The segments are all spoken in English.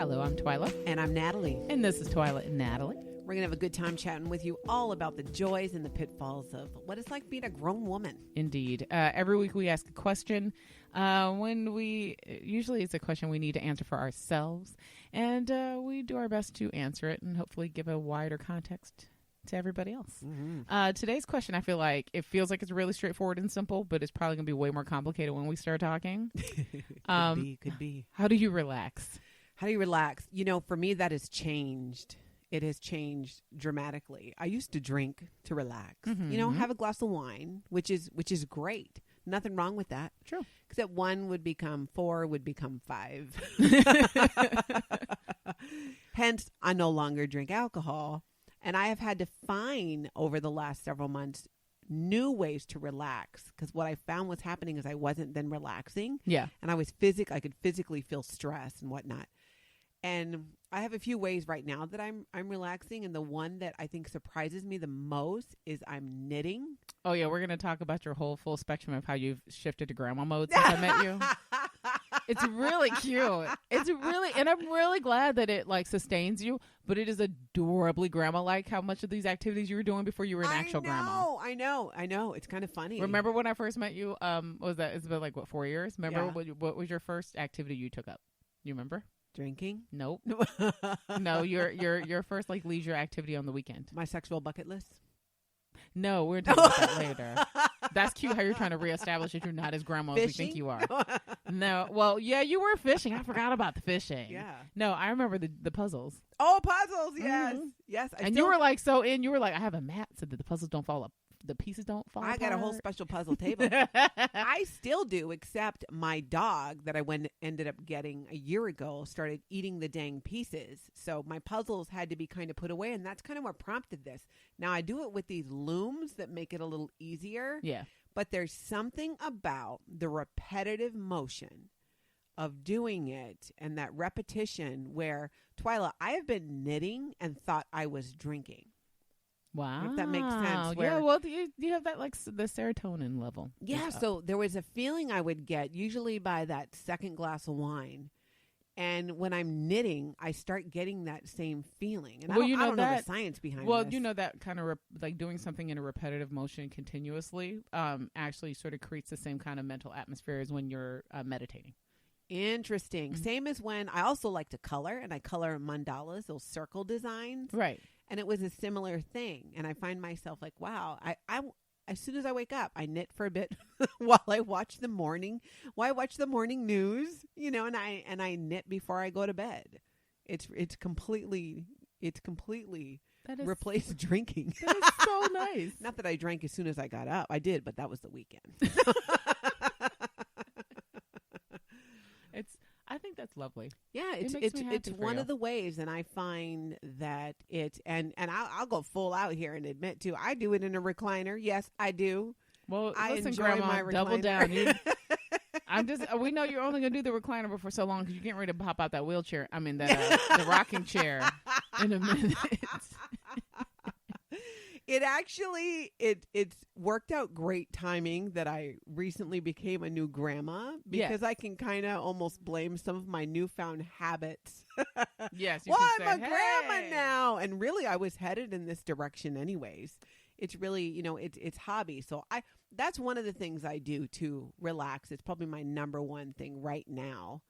Hello, I'm Twila. And I'm Natalie. And this is Twila and Natalie. We're going to have a good time chatting with you all about the joys and the pitfalls of what it's like being a grown woman. Indeed. Every week we ask a question. Usually it's a question we need to answer for ourselves. And we do our best to answer it and hopefully give a wider context to everybody else. Mm-hmm. Today's question, I feel like it feels like it's really straightforward and simple, but it's probably going to be way more complicated when we start talking. Could be. How do you relax? How do you relax? You know, for me, that has changed. It has changed dramatically. I used to drink to relax, have a glass of wine, which is great. Nothing wrong with that. True. Except 1 would become 4, would become 5. Hence, I no longer drink alcohol. And I have had to find over the last several months new ways to relax, because what I found was happening is I wasn't then relaxing. Yeah. And I could physically feel stress and whatnot. And I have a few ways right now that I'm relaxing. And the one that I think surprises me the most is I'm knitting. Oh, yeah. We're going to talk about your whole full spectrum of how you've shifted to grandma mode since I met you. It's really cute. And I'm really glad that it like sustains you, but it is adorably grandma-like how much of these activities you were doing before you were an actual grandma. I know. It's kind of funny. Remember when I first met you? What was that? It's been like, 4 years? Remember what was your first activity you took up? You remember? Drinking? Nope. No, your first like leisure activity on the weekend. My sexual bucket list? No, we're talking about that later. That's cute how you're trying to reestablish that you're not as grandma fishing? as we think you are. No. Well, yeah, you were fishing. I forgot about the fishing. Yeah. No, I remember the puzzles. Oh, puzzles. Yes. Mm-hmm. Yes. You were like so in. You were like, I have a mat so that the puzzles don't fall up. The pieces don't fall apart. I got a whole special puzzle table. I still do, except my dog that I ended up getting a year ago started eating the dang pieces. So my puzzles had to be kind of put away, and that's kind of what prompted this. Now I do it with these looms that make it a little easier. Yeah. But there's something about the repetitive motion of doing it and that repetition where, Twila, I have been knitting and thought I was drinking. Wow. If that makes sense. Yeah, well, you have that like the serotonin level. Yeah, so there was a feeling I would get usually by that second glass of wine. And when I'm knitting, I start getting that same feeling. And I don't know the science behind this. Well, you know that kind of like doing something in a repetitive motion continuously actually sort of creates the same kind of mental atmosphere as when you're meditating. Interesting. Mm-hmm. Same as when I also like to color, and I color mandalas, those circle designs. Right. And it was a similar thing. And I find myself like, wow, I as soon as I wake up, I knit for a bit while I watch the morning. While I watch the morning news, and I knit before I go to bed. It's completely replaced drinking. That is so nice. Not that I drank as soon as I got up. I did, but that was the weekend. I think that's lovely. Yeah, it's one of the ways, and I find that I'll go full out here and admit too, I do it in a recliner. Yes, I do. Well, I listen, enjoy Grandma, my recliner. double down. We know you're only gonna do the recliner for so long because you're getting ready to pop out that wheelchair. I mean, the rocking chair in a minute. It actually, it's worked out great timing that I recently became a new grandma because I can kind of almost blame some of my newfound habits. Yes. Well, I'm a grandma now. And really, I was headed in this direction anyways. It's really, it's hobby. So that's one of the things I do to relax. It's probably my number one thing right now.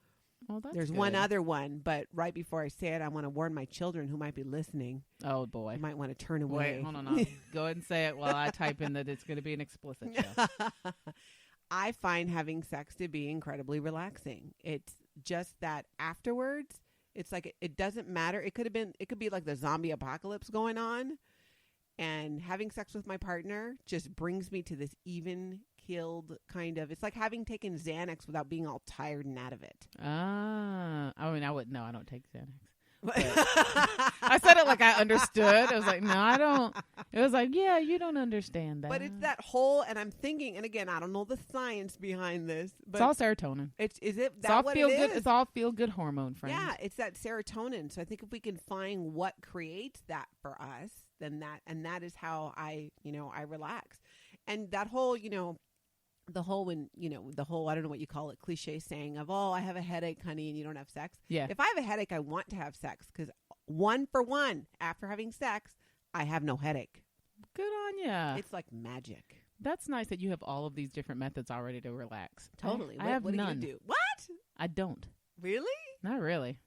Oh, that's There's good. one other one, but right before I say it, I want to warn my children who might be listening. Oh, boy. I might want to turn away. Wait, hold on. Go ahead and say it while I type in that it's going to be an explicit show. I find having sex to be incredibly relaxing. It's just that afterwards, it's like it doesn't matter. It could be like the zombie apocalypse going on. And having sex with my partner just brings me to this even-keeled kind of, it's like having taken Xanax without being all tired and out of it. I mean, I don't take Xanax. I said it like I understood. I was like, no, I don't. It was like, yeah, you don't understand that. But it's that whole, and I'm thinking, and again, I don't know the science behind this. But it's all serotonin. Is it that it's all what feel it good. is? It's all feel good hormone, friend. Yeah, it's that serotonin. So I think if we can find what creates that for us, then that is how I relax. And that whole, the whole I don't know what you call it, cliche saying of, oh, I have a headache, honey, and you don't have sex. Yeah. If I have a headache, I want to have sex because 1 for 1 after having sex, I have no headache. Good on ya. It's like magic. That's nice that you have all of these different methods already to relax. Totally. I have what none. do you do? What? I don't. Really? Not really.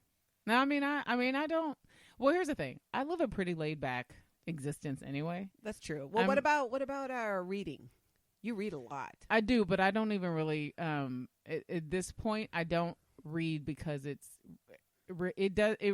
No, I mean, I don't. Well, here's the thing. I live a pretty laid back existence anyway. That's true. Well, what about our reading? You read a lot. I do, but I don't even really. At this point, I don't read because it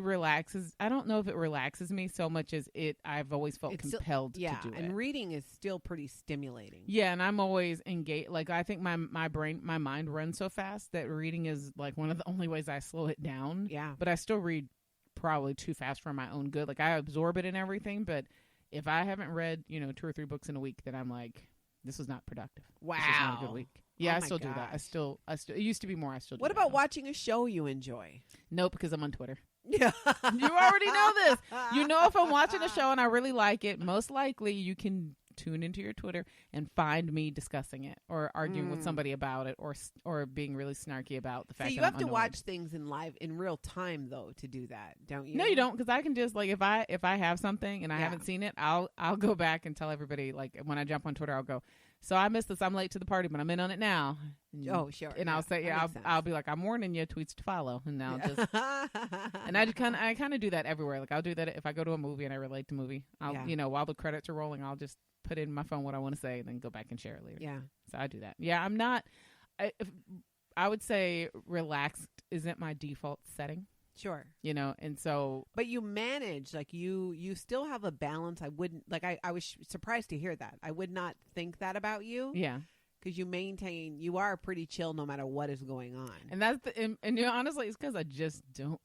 relaxes. I don't know if it relaxes me so much as I've always felt compelled to do it. And reading is still pretty stimulating. Yeah, and I'm always engaged. Like, I think my mind runs so fast that reading is like one of the only ways I slow it down. Yeah. But I still read probably too fast for my own good. Like, I absorb it and everything, but if I haven't read, 2 or 3 books in a week, then I'm like, this was not productive. Wow. This was not a good week. Yeah, Oh I still do that. I still, it used to be more. I still do What that about now. watching a show you enjoy? Nope, because I'm on Twitter. Yeah. You already know this. You know, if I'm watching a show and I really like it, most likely you can tune into your Twitter and find me discussing it or arguing with somebody about it or being really snarky about the fact that you I'm have to annoyed. watch things in real time though to do that, don't you? No, you don't, because I can just, like, if I have something and I haven't seen it, I'll go back and tell everybody, like, when I jump on Twitter, I'll go, so I missed this. I'm late to the party, but I'm in on it now. Oh, sure. And I'll say, I'll be like, I'm warning you, tweets to follow. And I'll just, and I kind of do that everywhere. Like, I'll do that if I go to a movie and I relate to the movie. I'll, while the credits are rolling, I'll just put in my phone what I want to say and then go back and share it later. Yeah. So I do that. Yeah, I'm not, I would say relaxed isn't my default setting. Sure. And so. But you manage, like, you still have a balance. I wouldn't, like, I was surprised to hear that. I would not think that about you. Yeah. Because you are pretty chill no matter what is going on. And that's and honestly, it's because I just don't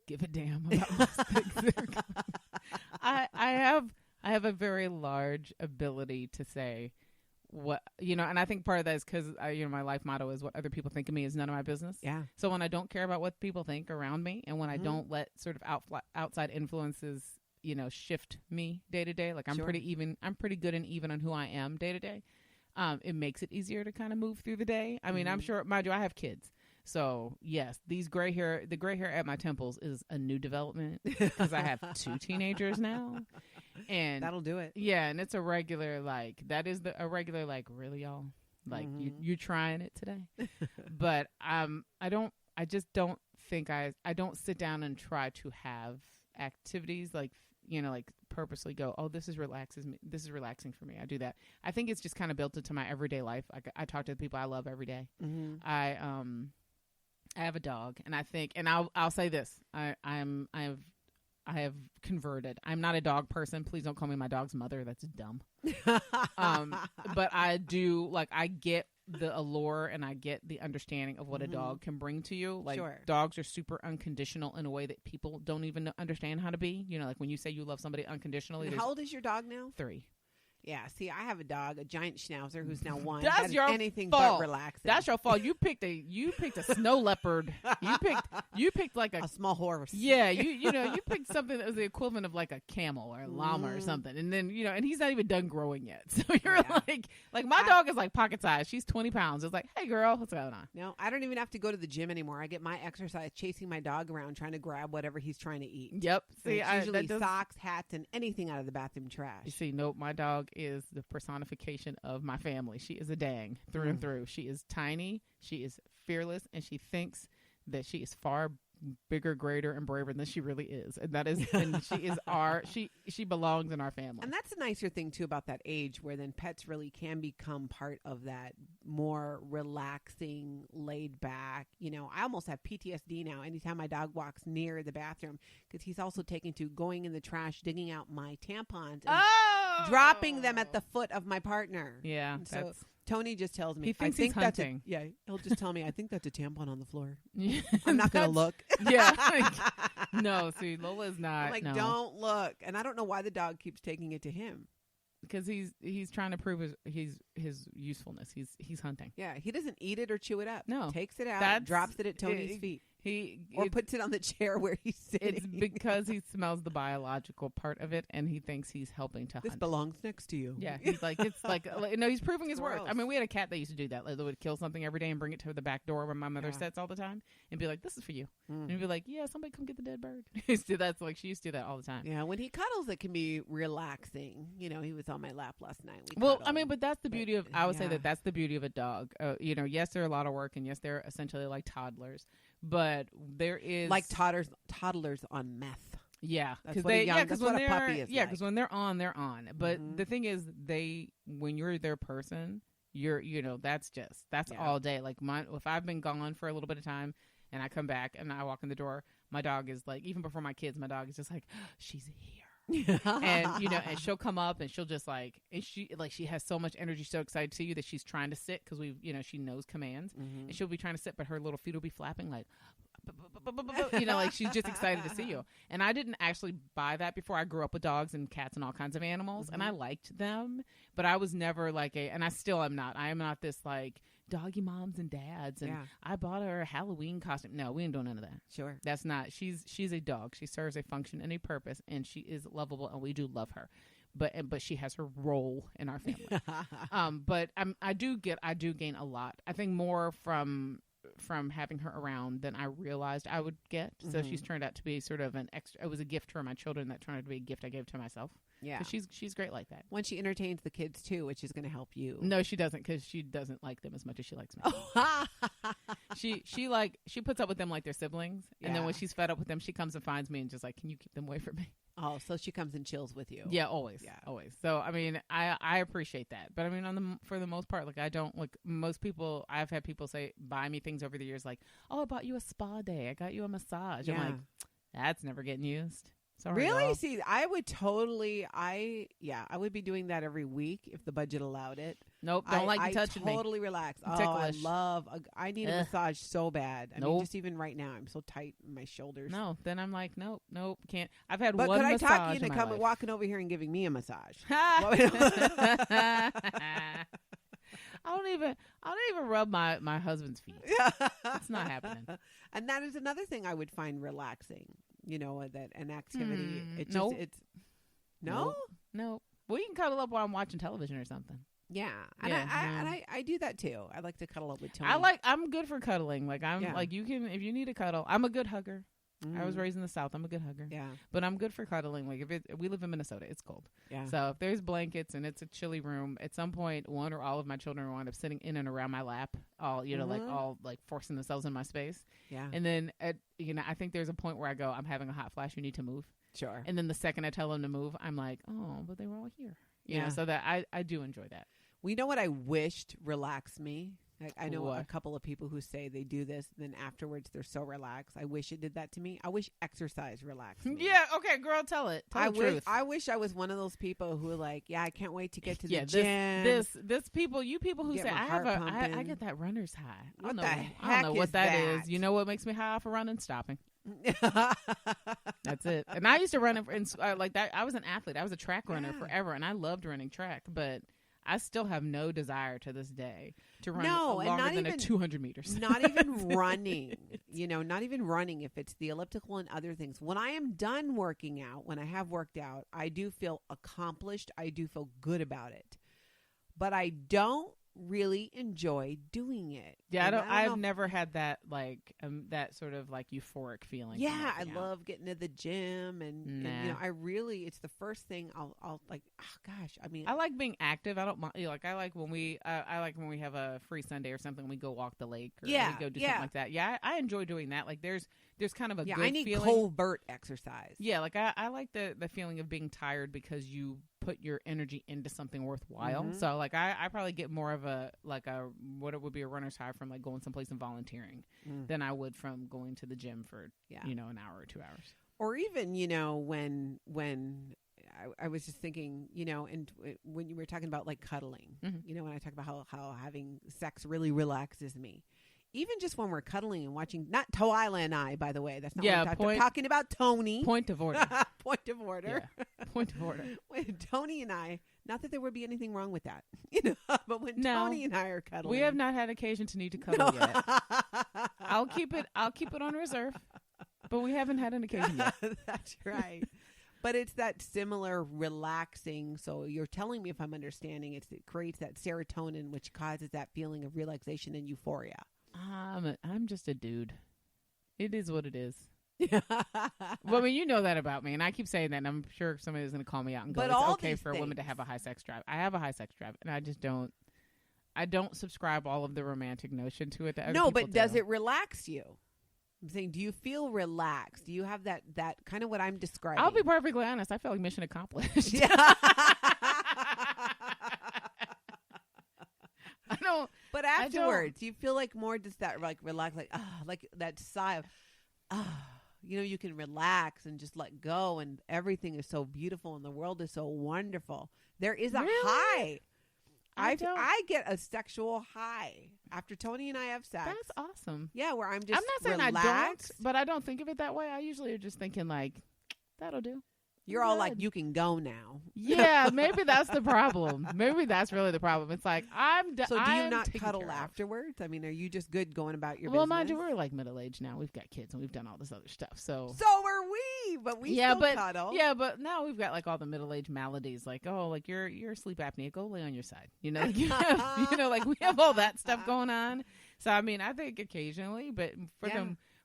give a damn about most things that are going. I have a very large ability to say what, and I think part of that is because my life motto is what other people think of me is none of my business. Yeah. So when I don't care about what people think around me, and when I don't let sort of outside influences, shift me day to day, like I'm pretty good and even on who I am day to day. It makes it easier to kind of move through the day. I mean, I'm sure, mind you, I have kids. So yes, the gray hair at my temples is a new development because I have 2 teenagers now. And that'll do it. Yeah. And it's a regular, like, really, y'all, like you trying it today. But, I just don't think I don't sit down and try to have activities like, like purposely go, oh, this is relaxing for me. I do that. I think it's just kind of built into my everyday life. I talk to the people I love every day. Mm-hmm. I have a dog, and I think, and I'll say this, I have converted. I'm not a dog person. Please don't call me my dog's mother. That's dumb. But I do, like, I get the allure and I get the understanding of what a dog can bring to you. Like, dogs are super unconditional in a way that people don't even understand how to be. Like when you say you love somebody unconditionally. How old is your dog now? 3. Yeah, see, I have a dog, a giant schnauzer who's now 1. That's your anything fault. but relaxing. That's your fault. You picked a snow leopard. You picked like a small horse. Yeah, you picked something that was the equivalent of like a camel or a llama or something. And then, and he's not even done growing yet. So you're like my dog is like pocket size. She's 20 pounds. It's like, hey girl, what's going on? No, I don't even have to go to the gym anymore. I get my exercise chasing my dog around trying to grab whatever he's trying to eat. Yep. So see, usually socks, hats, and anything out of the bathroom trash. You see, nope, my dog is the personification of my family. She is a dang through and through. She is tiny, she is fearless, and she thinks that she is far bigger, greater, and braver than she really is. And that is, and she is she belongs in our family. And that's a nicer thing too about that age, where then pets really can become part of that more relaxing, laid back. I almost have PTSD now anytime my dog walks near the bathroom, because he's also taken to going in the trash, digging out my tampons and dropping them at the foot of my partner. Yeah. So Tony just tells me, he thinks he's hunting. He'll just tell me, I think that's a tampon on the floor. Yeah, I'm not going to look. Yeah. No, see, Lola's not. I'm like, don't look. And I don't know why the dog keeps taking it to him. Because he's trying to prove his usefulness. He's hunting. Yeah, he doesn't eat it or chew it up. No. Takes it out, drops it at Tony's feet. Or puts it on the chair where he's sitting. It's because he smells the biological part of it, and he thinks he's helping to hunt. This belongs next to you. Yeah, he's like, it's like, no, he's proving his worth. Gross. I mean, we had a cat that used to do that. Like, they would kill something every day and bring it to the back door where my mother sits all the time, and be like, "This is for you." And he'd be like, "Yeah, somebody come get the dead bird." That's like she used to do that all the time. Yeah, when he cuddles, it can be relaxing. You know, he was on my lap last night. Well, I mean, but that's the beauty of. I would say that's the beauty of a dog. You know, yes, they're a lot of work, and yes, they're essentially like toddlers. But there is like toddlers on meth. Yeah, because when a puppy is. Yeah, because when they're on, they're on. But the thing is, when you're their person, that's all day. Like if I've been gone for a little bit of time and I come back and I walk in the door, my dog is like, even before my kids, my dog is just like, she's here. And and she'll come up and she'll just like, and she has so much energy, so excited to see you that she's trying to sit because she knows commands, and she'll be trying to sit, but her little feet will be flapping like, like she's just excited to see you. And I didn't actually buy that before. I grew up with dogs and cats and all kinds of animals, and I liked them, but I was never like and I still am not. I am not this like doggy moms and dads, and I bought her a Halloween costume. No, we ain't doing none of that. Sure. That's not. She's a dog. She serves a function and a purpose, and she is lovable, and we do love her. But she has her role in our family. But I do gain a lot. I think more from having her around than I realized I would get. So she's turned out to be sort of an extra. It was a gift for my children that turned out to be a gift I gave to myself. Yeah, she's great like that. When she entertains the kids too, which is going to help you. No, she doesn't, because she doesn't like them as much as she likes me. She puts up with them like they're siblings, and then when she's fed up with them, she comes and finds me and just like, can you keep them away from me? Oh, so she comes and chills with you. Yeah, always. Yeah, always. So I mean, I appreciate that, but I mean, for the most part, like I don't like most people. I've had people buy me things over the years, like, oh, I bought you a spa day, I got you a massage. Yeah. I'm like, that's never getting used. Sorry, really? y'all. See, I would totally. I would be doing that every week if the budget allowed it. Nope, don't like you touching me. I totally relax. Ticklish. I need a massage so bad. I mean, just even right now, I'm so tight in my shoulders. No, then I'm like, nope, can't. I've had but one could massage. I talk you into coming walking over here and giving me a massage? I don't even rub my husband's feet. It's not happening. And that is another thing I would find relaxing. That an activity. It's no. Well, you can cuddle up while I'm watching television or something. Yeah, and I do that too. I like to cuddle up with Tony. I'm good for cuddling. Like like you can, if you need a cuddle. I'm a good hugger. I was raised in the South. I'm a good hugger. Yeah, but I'm good for cuddling. Like we live in Minnesota, it's cold. Yeah. So if there's blankets and it's a chilly room, at some point one or all of my children will wind up sitting in and around my lap, all like forcing themselves in my space. Yeah. And then I think there's a point where I go, I'm having a hot flash. You need to move. Sure. And then the second I tell them to move, I'm like, oh, but they were all here. You know, so that I do enjoy that. Well, you know what I wished relaxed me? I know a couple of people who say they do this, then afterwards they're so relaxed. I wish it did that to me. I wish exercise relaxed me. Yeah, okay, girl, tell it. Tell the truth. I wish I was one of those people who like, I can't wait to get to the gym. This people, you people who say I get that runner's high. I don't know what that is. You know what makes me high off of running? Stopping. That's it. And I used to run in like that. I was an athlete. I was a track runner forever, and I loved running track, but I still have no desire to this day to run longer than 200 meters. Not even running, not even running if it's the elliptical and other things. When I am done working out, when I have worked out, I do feel accomplished. I do feel good about it. But I don't really enjoy doing it. Yeah, I've never had that that sort of like euphoric feeling. Yeah, I love getting to the gym and I really, it's the first thing I'll like, oh gosh, I mean, I like being active. I don't mind, like I like when we have a free Sunday or something, we go walk the lake or we go do something like that. Yeah, I enjoy doing that. Like there's kind of a good I need feeling. covert exercise. Yeah, like I like the feeling of being tired because you put your energy into something worthwhile. So like I probably get more of what it would be a runner's high from like going someplace and volunteering than I would from going to the gym for an hour or 2 hours. Or even when I was just thinking, and when you were talking about like cuddling, when I talk about how having sex really relaxes me. Even just when we're cuddling and watching, not Twila and I, by the way. That's not what I'm talking about. Tony. Point of order. Point of order. Yeah. Went to Florida. When Tony and I, not that there would be anything wrong with that, but when Tony and I are cuddling. We have not had occasion to need to cuddle yet. I'll keep it on reserve, but we haven't had an occasion yet. That's right. But it's that similar relaxing. So you're telling me if I'm understanding, it creates that serotonin, which causes that feeling of relaxation and euphoria. I'm just a dude. It is what it is. Well, I mean, you know that about me, and I keep saying that, and I'm sure somebody's going to call me out and go, it's okay for a woman to have a high sex drive. I have a high sex drive, and I don't subscribe all of the romantic notion to it. That no, but does it relax you? I'm saying, do you feel relaxed? Do you have that kind of what I'm describing? I'll be perfectly honest. I feel like mission accomplished. Yeah. I don't. But afterwards, you feel like more just that like relax, like that sigh of, you can relax and just let go, and everything is so beautiful, and the world is so wonderful. There is a high. I get a sexual high after Tony and I have sex. That's awesome. Yeah, where I'm just I'm not saying relaxed. I don't, but I don't think of it that way. I usually are just thinking like, that'll do. You're all like, you can go now. Yeah, maybe that's the problem. Maybe that's really the problem. It's like, I'm done. So do you not cuddle afterwards? I mean, are you just good going about your business? Well, mind you, we're like middle-aged now. We've got kids and we've done all this other stuff. So are we, but we still cuddle. Yeah, but now we've got like all the middle-aged maladies. Like, like you're sleep apnea. Go lay on your side. Like like we have all that stuff going on. So, I mean, I think occasionally, but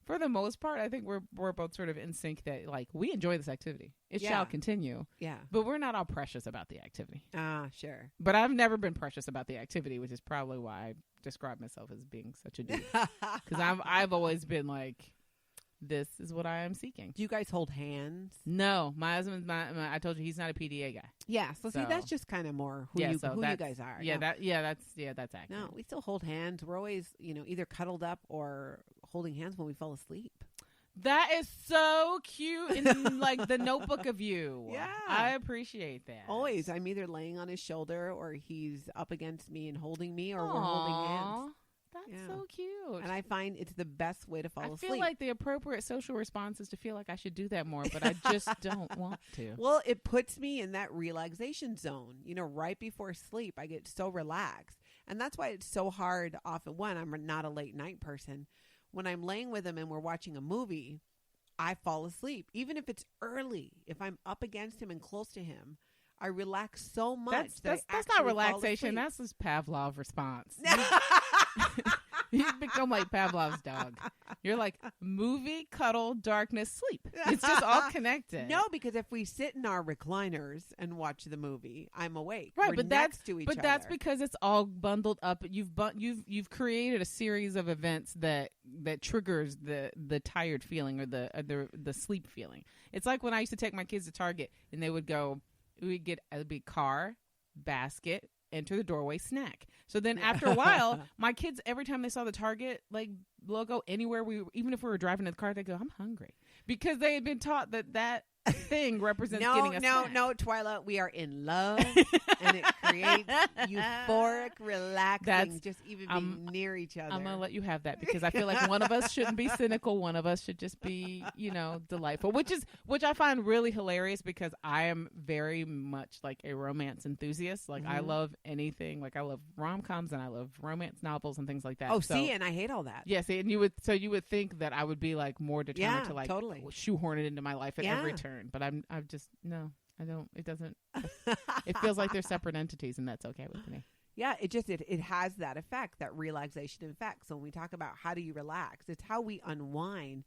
for the most part, I think we're both sort of in sync that like we enjoy this activity. It shall continue. Yeah. But we're not all precious about the activity. Sure. But I've never been precious about the activity, which is probably why I describe myself as being such a dude. Because I've always been like, this is what I am seeking. Do you guys hold hands? No, my husband. I told you he's not a PDA guy. Yeah, so see, that's just kind of more who you guys are. Yeah, that's accurate. No, we still hold hands. We're always, either cuddled up or holding hands when we fall asleep. That is so cute in like the Notebook of you. Yeah, I appreciate that. Always, I'm either laying on his shoulder or he's up against me and holding me, or we're holding hands. That's so cute. And I find it's the best way to fall asleep. I feel like the appropriate social response is to feel like I should do that more, but I just don't want to. Well, it puts me in that relaxation zone. Right before sleep, I get so relaxed. And that's why it's so hard often. One, I'm not a late night person. When I'm laying with him and we're watching a movie, I fall asleep. Even if it's early, if I'm up against him and close to him, I relax so much. That's not relaxation. That's his Pavlov response. You've become like Pavlov's dog. You're like movie, cuddle, darkness, sleep. It's just all connected. No, because if we sit in our recliners and watch the movie, I'm awake. Right, we're but next to each other. But that's because it's all bundled up. You've created a series of events that triggers the tired feeling or the sleep feeling. It's like when I used to take my kids to Target and they would go. We'd get a big car, basket, enter the doorway, snack. So then after a while, my kids, every time they saw the Target like logo anywhere, even if we were driving in the car, they'd go, I'm hungry. Because they had been taught that thing represents getting a snack. No, Twila, we are in love, and it creates euphoric, relaxing, just even being near each other. I'm going to let you have that because I feel like one of us shouldn't be cynical. One of us should just be, delightful, which I find really hilarious because I am very much like a romance enthusiast. Like I love anything. Like I love rom-coms and I love romance novels and things like that. Oh, see, and I hate all that. Yeah, see, and you would think that I would be like more determined to like totally shoehorn it into my life at every turn. But I'm just, no, I don't, it doesn't, it feels like they're separate entities and that's okay with me. Yeah, it has that effect, that relaxation effect. So when we talk about how do you relax, it's how we unwind.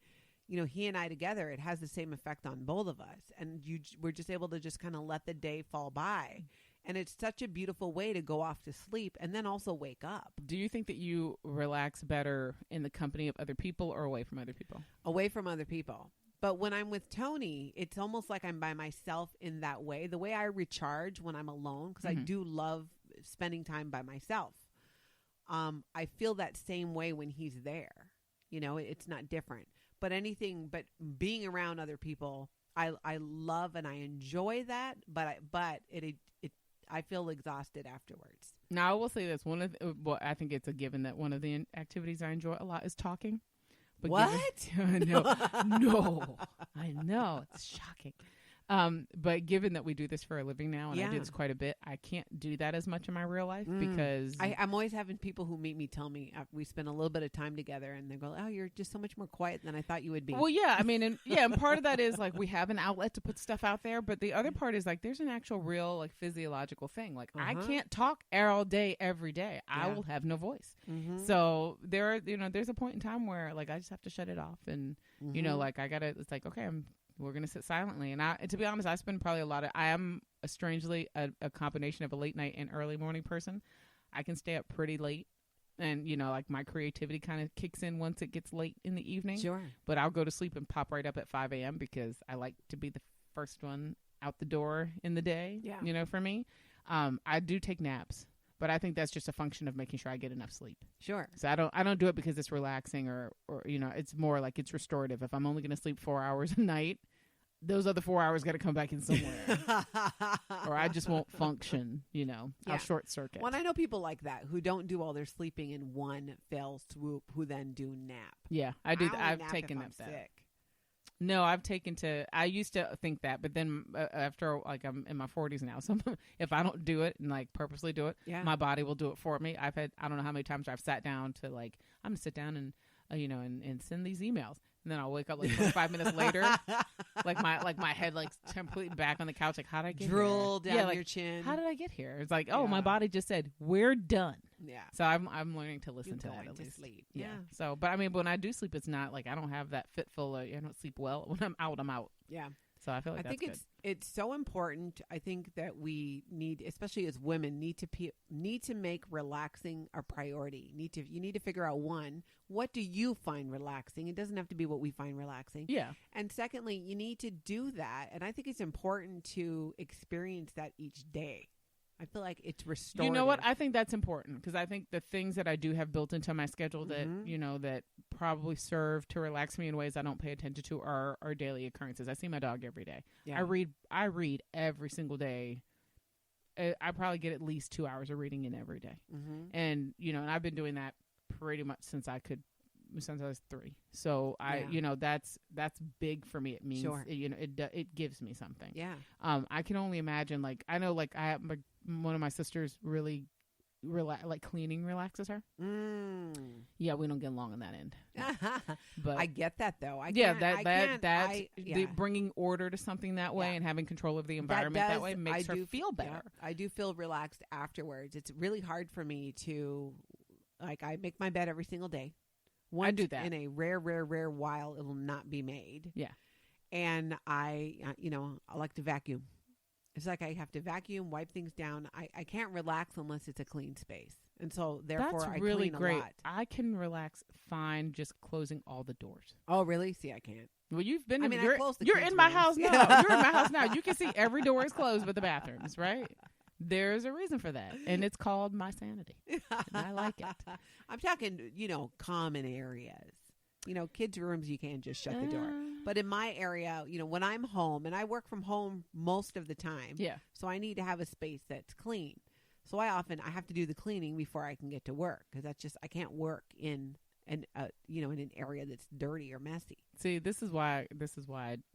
He and I together, it has the same effect on both of us. And we're just able to just kind of let the day fall by. And it's such a beautiful way to go off to sleep and then also wake up. Do you think that you relax better in the company of other people or away from other people? Away from other people. But when I'm with Tony, it's almost like I'm by myself in that way. The way I recharge when I'm alone, because I do love spending time by myself. I feel that same way when he's there. It's not different. But being around other people, I love and I enjoy that. But I feel exhausted afterwards. Now, I will say this. I think it's a given that one of the activities I enjoy a lot is talking. But what? No, I know. It's shocking. But given that we do this for a living now, and I Yeah. do this quite a bit, I can't do that as much in my real life because I'm always having people who meet me tell me we spend a little bit of time together, and they go, "Oh, you're just so much more quiet than I thought you would be." well, yeah, I mean, and part of that is like we have an outlet to put stuff out there, but the other part is like there's an actual real like physiological thing. Like I can't talk all day every day. I will have no voice. So there's a point in time where like I just have to shut it off, and like I gotta. It's like okay, we're gonna sit silently, and to be honest, I spend probably I am strangely a combination of a late night and early morning person. I can stay up pretty late. And, like my creativity kind of kicks in once it gets late in the evening. Sure. But I'll go to sleep and pop right up at 5 a.m. because I like to be the first one out the door in the day, for me. I do take naps, but I think that's just a function of making sure I get enough sleep. Sure. So I don't do it because it's relaxing or it's more like it's restorative. If I'm only going to sleep 4 hours a night, those other 4 hours got to come back in somewhere or I just won't function, I'll short circuit. Well, I know people like that who don't do all their sleeping in one fell swoop, who then do nap. Yeah, I do. I've taken that. No, I used to think that, but then after like I'm in my 40s now, so if I don't do it and like purposely do it, my body will do it for me. I don't know how many times I've sat down to like, I'm gonna sit down and, and send these emails. And then I'll wake up like 25 minutes later, like my head like completely back on the couch. Like, how did I get drool here? down your chin? How did I get here? It's like, my body just said we're done. Yeah. So I'm learning to listen to that at least. Sleep. Yeah. So, but I mean, when I do sleep, it's not like I don't have that fitful. I don't sleep well. When I'm out, I'm out. Yeah. So I feel like that's good. It's so important. I think that we need, especially as women, need to make relaxing a priority. You need to figure out, one, what do you find relaxing? It doesn't have to be what we find relaxing. Yeah. And secondly, you need to do that. And I think it's important to experience that each day. I feel like it's restorative. You know what? I think that's important because I think the things that I do have built into my schedule that, that probably serve to relax me in ways I don't pay attention to are daily occurrences. I see my dog every day. Yeah. I read every single day. I probably get at least 2 hours of reading in every day. And, and I've been doing that pretty much since I was 3. So that's big for me. It means, it gives me something. Yeah. I can only imagine, like, I know, like, I have one of my sisters really cleaning relaxes her. Yeah, we don't get along on that end. But I get that though. Bringing order to something that way and having control of the environment that way makes her feel better. Yeah, I do feel relaxed afterwards. It's really hard for me to, like, I make my bed every single day. Once I do that. In a rare while, it will not be made. Yeah. And I like to vacuum. It's like I have to vacuum, wipe things down. I can't relax unless it's a clean space. And so, therefore, that's I really clean great. a lot. I can relax fine just closing all the doors. Oh, really? See, I can't. Well, you've been you're in my house now. You're in my house now. You can see every door is closed but the bathrooms, right? There's a reason for that, and it's called my sanity. And I like it. I'm talking, common areas. Kids' rooms, you can't just shut the door. But in my area, when I'm home, and I work from home most of the time. Yeah. So I need to have a space that's clean. So I have to do the cleaning before I can get to work because I can't work in an area that's dirty or messy. See, this is why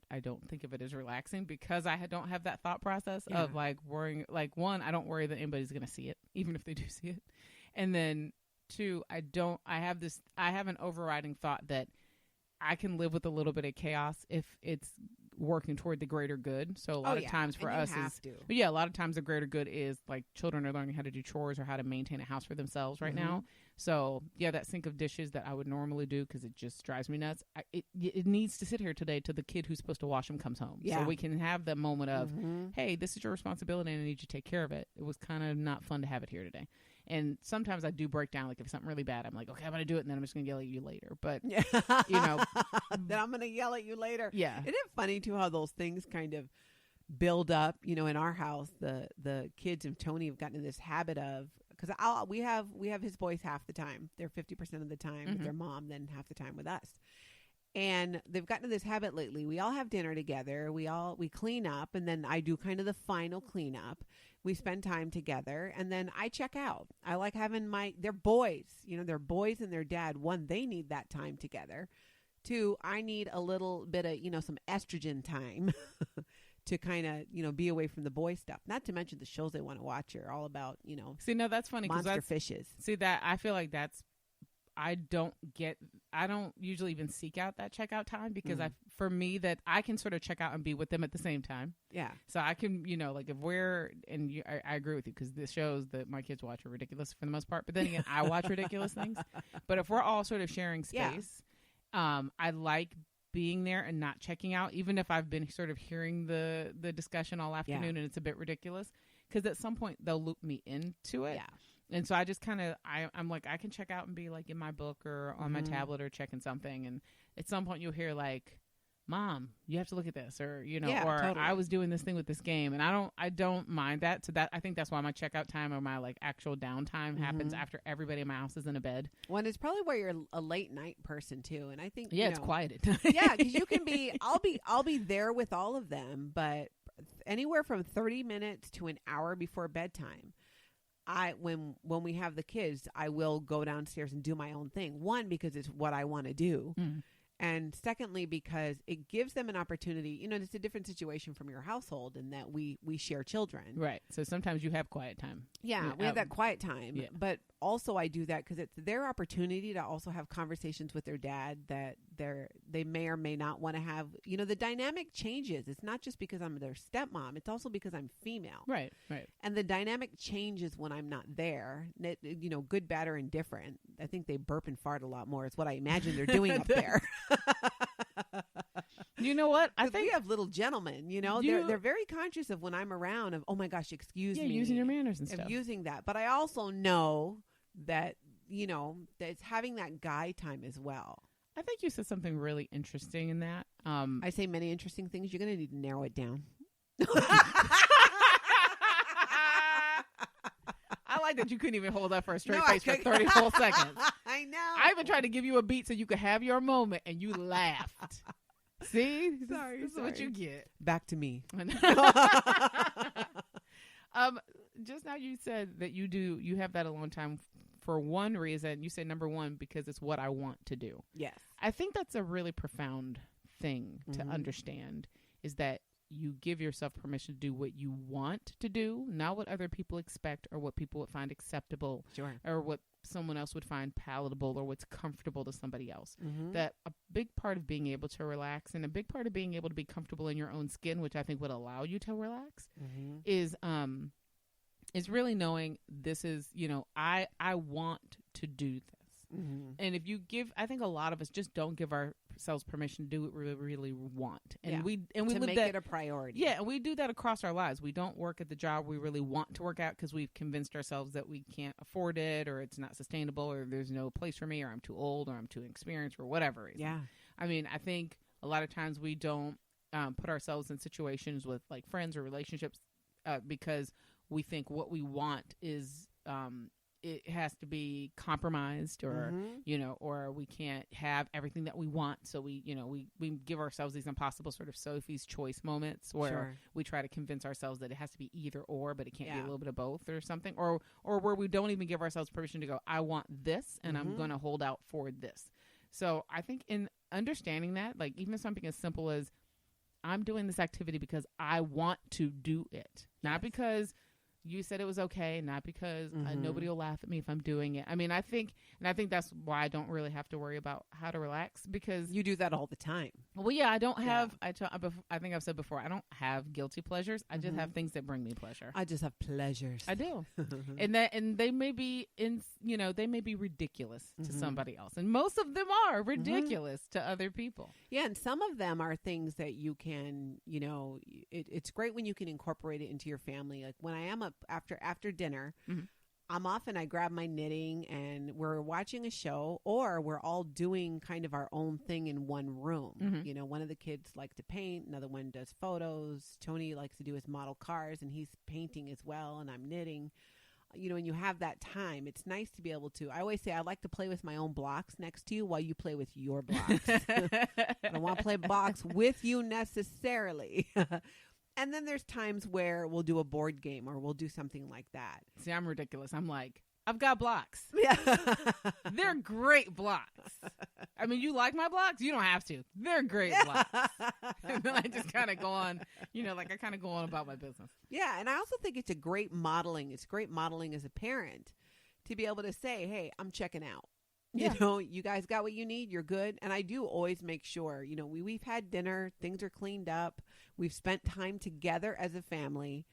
I don't think of it as relaxing because I don't have that thought process of like worrying. Like, one, I don't worry that anybody's going to see it, even if they do see it. And then 2, I have an overriding thought that I can live with a little bit of chaos if it's working toward the greater good. So a lot of times for us a lot of times the greater good is like children are learning how to do chores or how to maintain a house for themselves right now. So that sink of dishes that I would normally do because it just drives me nuts. It needs to sit here today till the kid who's supposed to wash them comes home. Yeah. So we can have the moment of, hey, this is your responsibility and I need you to take care of it. It was kind of not fun to have it here today. And sometimes I do break down. Like if it's something really bad, I'm like, okay, I'm going to do it. And then I'm just going to yell at you later. But, then I'm going to yell at you later. Yeah. Isn't it funny too how those things kind of build up? In our house, the kids and Tony have gotten in this habit of, because we have his boys half the time. They're 50% of the time with their mom, then half the time with us. And they've gotten to this habit lately. We all have dinner together. We clean up, and then I do kind of the final cleanup. We spend time together, and then I check out. I like having they're boys. They're boys and their dad. 1, they need that time together. 2, I need a little bit of, some estrogen time to kind of, you know, be away from the boy stuff. Not to mention the shows they want to watch are all about, you know, See, no, that's funny. monster fishes. See, that I feel like I don't usually even seek out that checkout time because for me that I can sort of check out and be with them at the same time. Yeah. So I can, you know, like if we're, and I agree with you because the shows that my kids watch are ridiculous for the most part. But then again, I watch ridiculous things. But if we're all sort of sharing space, I like being there and not checking out, even if I've been sort of hearing the discussion all afternoon and it's a bit ridiculous. Because at some point they'll loop me into it. Yeah. And so I just kind of, I'm like, I can check out and be like in my book or on my tablet or checking something. And at some point you'll hear like, Mom, you have to look at this, or, you know, or totally. I was doing this thing with this game. And I don't mind that. So that, I think that's why my checkout time or my like actual downtime happens after everybody in my house is in a bed. Well, it's probably where you're a late night person too. And I think, it's quiet at night. Yeah. Cause you can be, I'll be there with all of them, but anywhere from 30 minutes to an hour before bedtime. When we have the kids, I will go downstairs and do my own thing. One, because it's what I want to do. And secondly, because it gives them an opportunity, you know, it's a different situation from your household in that we share children. Right. So sometimes you have quiet time. Yeah, we have that quiet time. Yeah. But also I do that because it's their opportunity to also have conversations with their dad that they may or may not want to have. You know, the dynamic changes. It's not just because I'm their stepmom. It's also because I'm female. Right, right. And the dynamic changes when I'm not there. You know, good, bad, or indifferent. I think they burp and fart a lot more. It's what I imagine they're doing up there. You know what? I think we have little gentlemen, you know, they're very conscious of when I'm around of, oh my gosh, excuse me. Using your manners and stuff. Using that. But I also know that, you know, that it's having that guy time as well. I think you said something really interesting in that. I say many interesting things. You're going to need to narrow it down. I like that you couldn't even hold up for a straight face for 30 whole seconds. I know. I even tried to give you a beat so you could have your moment, and you laughed. See? Sorry. This is what you get. Back to me. Just now you said that you have that alone time for one reason. You said number one, because it's what I want to do. Yes. I think that's a really profound thing to understand, is that you give yourself permission to do what you want to do, not what other people expect or what people would find acceptable, or what someone else would find palatable or what's comfortable to somebody else. That a big part of being able to relax and a big part of being able to be comfortable in your own skin, which I think would allow you to relax, is really knowing this is, you know, I want to do this. And if you I think a lot of us just don't give ourselves permission to do what we really want. And we to make it a priority. Yeah. And we do that across our lives. We don't work at the job we really want to work at because we've convinced ourselves that we can't afford it, or it's not sustainable, or there's no place for me, or I'm too old, or I'm too inexperienced, or whatever. Yeah. I mean, I think a lot of times we don't put ourselves in situations with like friends or relationships because we think what we want is it has to be compromised, or you know, or we can't have everything that we want. So we give ourselves these impossible sort of Sophie's choice moments where we try to convince ourselves that it has to be either or, but it can't be a little bit of both or something, or where we don't even give ourselves permission to go, I want this and I'm going to hold out for this. So I think in understanding that, like even something as simple as I'm doing this activity because I want to do it, not because you said it was okay, not because nobody will laugh at me if I'm doing it. I mean, I think that's why I don't really have to worry about how to relax, because you do that all the time. Well, yeah, I don't have. I think I've said before, I don't have guilty pleasures. I just have things that bring me pleasure. I just have pleasures. I do, and they may be they may be ridiculous to somebody else, and most of them are ridiculous to other people. Yeah, and some of them are things that you can, you know, it's great when you can incorporate it into your family. Like when I am up after dinner, I'm off and I grab my knitting and we're watching a show, or we're all doing kind of our own thing in one room. You know, one of the kids likes to paint, another one does photos. Tony likes to do his model cars and he's painting as well, and I'm knitting. You know, and you have that time. It's nice to be able to, I always say I like to play with my own blocks next to you while you play with your blocks. I don't want to play blocks with you necessarily. And then there's times where we'll do a board game or we'll do something like that. See, I'm ridiculous. I'm like, I've got blocks. Yeah. They're great blocks. I mean, you like my blocks? You don't have to. They're great blocks. And then I just kind of go on, like I kind of go on about my business. Yeah, and I also think it's a great modeling. It's great modeling as a parent to be able to say, hey, I'm checking out. Yeah. You guys got what you need. You're good. And I do always make sure, we've had dinner. Things are cleaned up. We've spent time together as a family.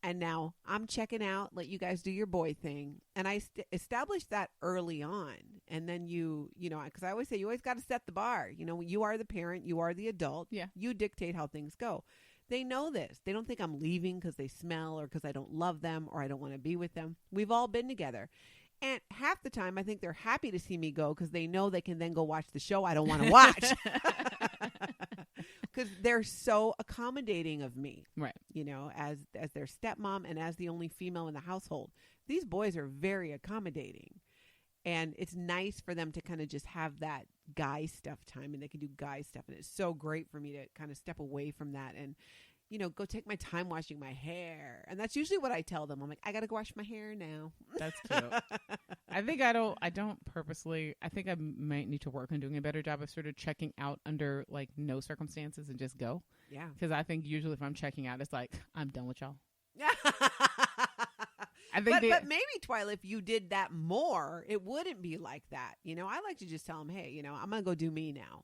And now I'm checking out. Let you guys do your boy thing. And I established that early on. And then because I always say you always got to set the bar. You are the parent. You are the adult. Yeah. You dictate how things go. They know this. They don't think I'm leaving because they smell or because I don't love them or I don't want to be with them. We've all been together. And half the time, I think they're happy to see me go because they know they can then go watch the show I don't want to watch. Because they're so accommodating of me, right? As their stepmom and as the only female in the household. These boys are very accommodating. And it's nice for them to kind of just have that guy stuff time and they can do guy stuff. And it's so great for me to kind of step away from that and, go take my time washing my hair. And that's usually what I tell them. I'm like, I got to go wash my hair now. That's cute. I think I don't purposely, I think I might need to work on doing a better job of sort of checking out under like no circumstances and just go. Yeah. Because I think usually if I'm checking out, it's like, I'm done with y'all. I think but maybe, Twila, if you did that more, it wouldn't be like that. I like to just tell them, hey, I'm going to go do me now.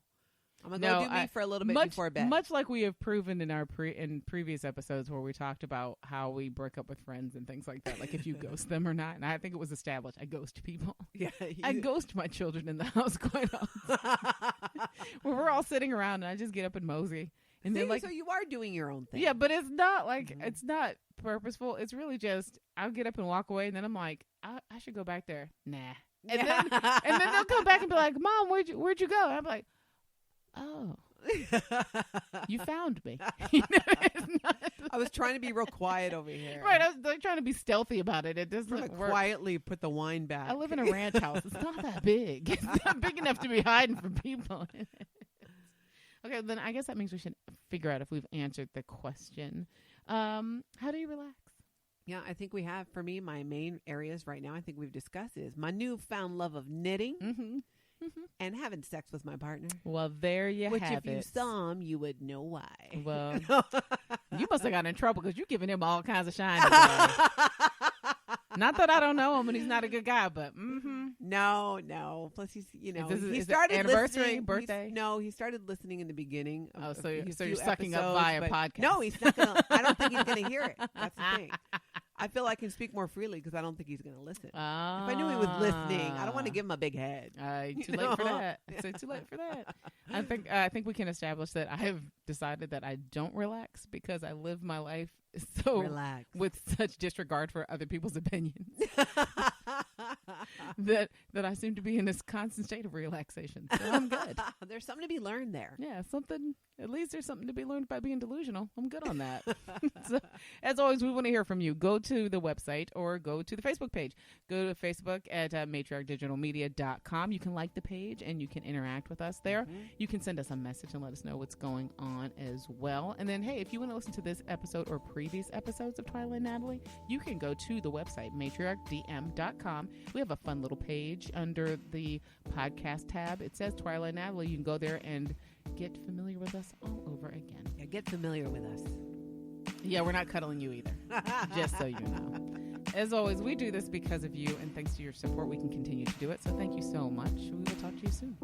I'm going to go do me for a little bit before bed. Much like we have proven in previous episodes where we talked about how we break up with friends and things like that, like if you ghost them or not. And I think it was established. I ghost people. Yeah, I ghost my children in the house quite often. Where we're all sitting around and I just get up and mosey. And then so you are doing your own thing. Yeah, but it's not like, it's not purposeful. It's really just, I'll get up and walk away and then I'm like, I should go back there. Nah. And then they'll come back and be like, Mom, where'd you go? And I'm like, oh, you found me. I was trying to be real quiet over here. Right. I was like, trying to be stealthy about it. It doesn't work. Quietly put the wine back. I live in a ranch house. It's not that big. It's not big enough to be hiding from people. Okay, then I guess that means we should figure out if we've answered the question. How do you relax? Yeah, I think we have. For me, my main areas right now, I think we've discussed is my newfound love of knitting and having sex with my partner. Well, there you have it. Which, if you saw him, you would know why. Well, you must have gotten in trouble because you're giving him all kinds of shine today. Not that I don't know him and he's not a good guy, but no. Plus, he's he started anniversary, listening. birthday. He started listening in the beginning. So you're sucking up via podcast. No, he's not gonna. I don't think he's gonna hear it. That's the thing. I feel I can speak more freely because I don't think he's gonna listen. If I knew he was listening, I don't want to give him a big head. Too late for that. So too late for that. I think we can establish that I have decided that I don't relax because I live my life relax with such disregard for other people's opinions that I seem to be in this constant state of relaxation. So I'm good. There's something to be learned there. Yeah, at least there's something to be learned by being delusional. I'm good on that. So, as always, we want to hear from you. Go to the website or go to the Facebook page. Go to Facebook at matriarchdigitalmedia.com. You can like the page and you can interact with us there. You can send us a message and let us know what's going on as well. And then, hey, if you want to listen to this episode or previous episodes of Twila and Natalie, you can go to the website, matriarchdm.com. We have a fun little page under the podcast tab. It says Twila and Natalie. You can go there and get familiar with us all over again. Yeah, get familiar with us. Yeah, we're not cuddling you either, just so you know. As always, we do this because of you, and thanks to your support, we can continue to do it. So thank you so much. We will talk to you soon.